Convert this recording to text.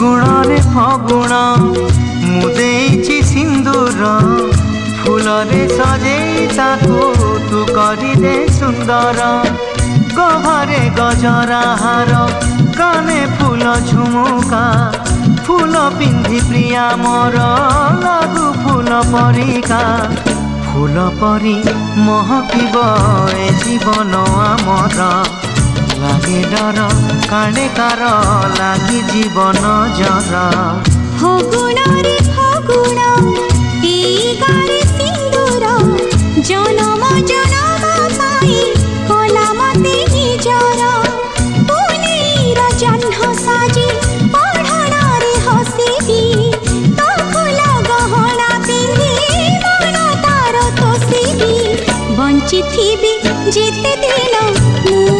ଫଗୁଣରେ ଫଗୁଣ ମୁଁ ଦେଇଛି ସିନ୍ଦୁର ଫୁଲରେ ସଜେଇ ତାକୁ ତୁ କରିଦେ ସୁନ୍ଦର ଗଭାରେ ଗଜରା ହାର କାନେ ଫୁଲ ଝୁମୁକା ଫୁଲ ପିନ୍ଧି ପ୍ରିୟା ମୋର ଲାଗୁ ଫୁଲ ପରିକା ଫୁଲ ପରି ମହକିବ ଏ ଜୀବନ ଆମର লাগে ডর কাণে কার লাগি জীবন জর ফগুণরে ফগুণ এই গারে